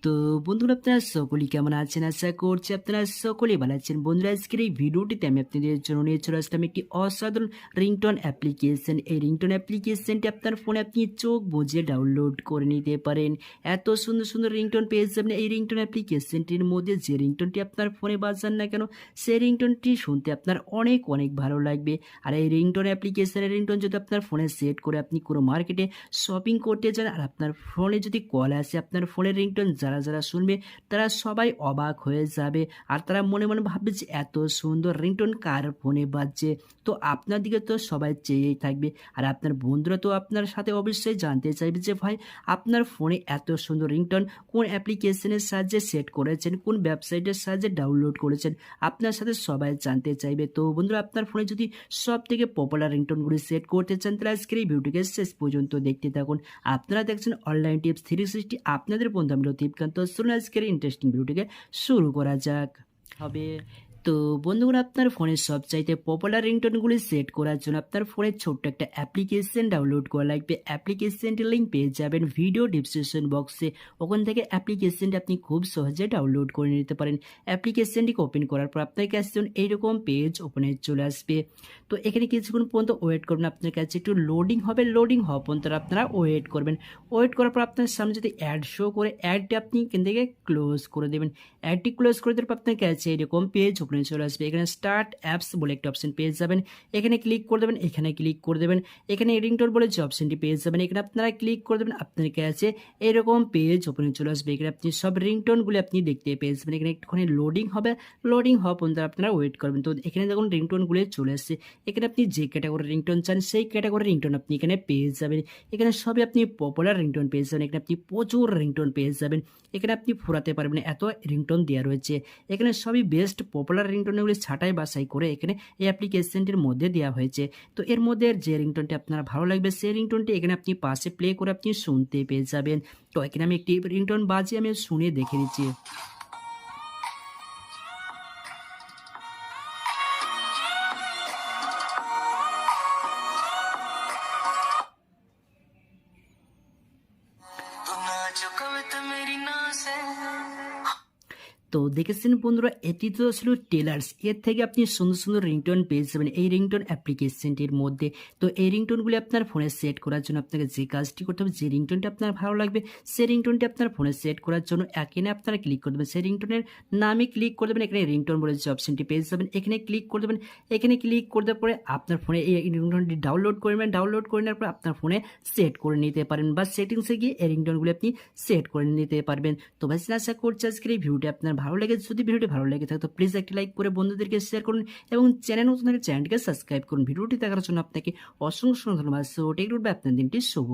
তো বন্ধুরা আপনারা সকলেই কেমন আছেন? আশা করছি আপনারা সকলেই ভালো আছেন। বন্ধুরা আজকের এই ভিডিওটিতে আমি আপনাদের জন্য নিয়ে চলে আসলাম একটি অসাধারণ রিংটোন অ্যাপ্লিকেশন। এই রিংটোন অ্যাপ্লিকেশনটি আপনার ফোনে আপনি চোখ বুজে ডাউনলোড করে নিতে পারেন। এত সুন্দর সুন্দর রিংটোন পেয়ে যাবেন এই রিংটোন অ্যাপ্লিকেশনটির মধ্যে। যে রিংটোনটি আপনার ফোনে বাজান না কেন, সেই রিংটোনটি শুনতে আপনার অনেক অনেক ভালো লাগবে। আর এই রিংটোন অ্যাপ্লিকেশনের রিংটোন যদি আপনার ফোনে সেট করে আপনি কোনো মার্কেটে শপিং করতে যান আর আপনার ফোনে যদি কল আসে, আপনার ফোনের রিংটোন যারা যারা শুনবে তারা সবাই অবাক হয়ে যাবে। আর তারা মনে মনে ভাববে যে এত সুন্দর রিংটোন কার ফোনে বাজছে। তো আপনার দিকে তো সবাই চেয়েই থাকবে। আর আপনার বন্ধুরা তো আপনার সাথে অবশ্যই জানতে চাইবে যে ভাই আপনার ফোনে এত সুন্দর রিংটোন কোন অ্যাপ্লিকেশনের সাহায্যে সেট করেছেন, কোন ওয়েবসাইটের সাহায্যে ডাউনলোড করেছেন, আপনার সাথে সবাই জানতে চাইবে। তো বন্ধুরা আপনার ফোনে যদি সব থেকে পপুলার রিংটোনগুলি সেট করতে চান তাহলে আজকের এই ভিডিওটিকে শেষ পর্যন্ত দেখতে থাকুন। আপনারা দেখছেন অনলাইন টিপস 360, আপনাদের বন্ধু আমি লতিফকান্ত। চলুন আজকের ইন্টারেস্টিং ভিডিওটিকে শুরু করা যাক। হবে তো বন্ধুরা আপনার ফোনের সবচাইতে পপুলার রিংটোনগুলি সেট করার জন্য আপনার ফোনের ছোট্ট একটা অ্যাপ্লিকেশন ডাউনলোড করা লাগবে। অ্যাপ্লিকেশনটির লিঙ্ক পেয়ে যাবেন ভিডিও ডিসক্রিপশন বক্সে। ওখান থেকে অ্যাপ্লিকেশনটি আপনি খুব সহজে ডাউনলোড করে নিতে পারেন। অ্যাপ্লিকেশনটিকে ওপেন করার পর আপনার কাছে এইরকম পেজ ওপেনে চলে আসবে। তো এখানে কিছুক্ষণ পর্যন্ত ওয়েট করবেন, আপনার কাছে একটু লোডিং হবে। লোডিং হওয়া পর্যন্ত আপনারা ওয়েট করবেন। ওয়েট করার পর আপনার সামনে যদি অ্যাড শো করে, অ্যাডটি আপনি এখান থেকে ক্লোজ করে দেবেন। অ্যাডটি ক্লোজ করে দেওয়ার পর আপনার কাছে এরকম পেজ ওপেনে চলে আসবে। এখানে স্টার্ট অ্যাপস বলে একটা অপশন পেয়ে যাবেন, এখানে ক্লিক করে দেবেন। এখানে ক্লিক করে দেবেন, এখানে রিংটোন বলে যে অপশনটি পেয়ে যাবেন, এখানে আপনারা ক্লিক করে দেবেন। আপনার কাছে এরকম পেজ ওপেনে চলে আসবে। এখানে আপনি সব রিংটোনগুলি আপনি দেখতে পেয়ে যাবেন। এখানে একটুখানি লোডিং হবে। লোডিং হওয়া পর্যন্ত আপনারা ওয়েট করবেন। তো এখানে দেখুন রিংটোনগুলি চলে আসছে। এখানে আপনি যে ক্যাটাগরি রিংটোন চান সেই ক্যাটাগরি রিংটোন আপনি এখানে পেয়ে যাবেন। এখানে সবই আপনি পপুলার রিংটোন পেয়ে যাবেন। এখানে আপনি প্রচুর রিংটোন পেয়ে যাবেন। এখানে আপনি ফুরাতে পারবেন, এত রিংটোন দেওয়া রয়েছে। এখানে সবই বেস্ট পপুলার রিংটোনগুলি ছাঁটাই বাছাই করে এখানে এই অ্যাপ্লিকেশনটির মধ্যে দেওয়া হয়েছে। তো এর মধ্যে যে রিংটোনটি আপনার ভালো লাগবে সেই রিংটোনটি এখানে আপনি পাশে প্লে করে আপনি শুনতে পেয়ে যাবেন। তো এখানে আমি একটি রিংটোন বাজিয়ে আমি শুনে দেখে নিচ্ছি। তো দেখেছেন বন্ধুরা, এটি তো ছিল টেলার্স। এর থেকে আপনি সুন্দর সুন্দর রিংটোন পেয়ে যাবেন এই রিংটোন অ্যাপ্লিকেশনটির মধ্যে। তো এই রিংটোনগুলি আপনার ফোনে সেট করার জন্য আপনাকে যে কাজটি করতে হবে, যে রিংটোনটি আপনার ভালো লাগবে সেই রিংটোনটি আপনার ফোনে সেট করার জন্য এখানে আপনারা ক্লিক করে দেবেন। সেই রিংটোনের নামে ক্লিক করে দেবেন। এখানে রিংটোন বলে যে অপশনটি পেয়ে যাবেন, এখানে ক্লিক করে দেবেন। এখানে ক্লিক করে দেওয়ার পরে আপনার ফোনে এই রিংটোনটি ডাউনলোড করে নেবেন। ডাউনলোড করে নেওয়ার পর আপনার ফোনে সেট করে নিতে পারেন, বা সেটিংসে গিয়ে এই রিংটোনগুলি আপনি সেট করে নিতে পারবেন। তো ভাই আশা করছি আজকের এই ভিডিওটি আপনার ভালো লেগে। যদি ভিডিওটি ভালো লেগে থাকে তো প্লিজ একটি লাইক করে বন্ধুদেরকে শেয়ার করুন এবং চ্যানেল নতুন চ্যানেলটিকে সাবস্ক্রাইব করুন। ভিডিওটি দেখার জন্য আপনাকে অসংখ্য ধন্যবাদ। সো টেক রুট, আপনার দিনটি শুভ।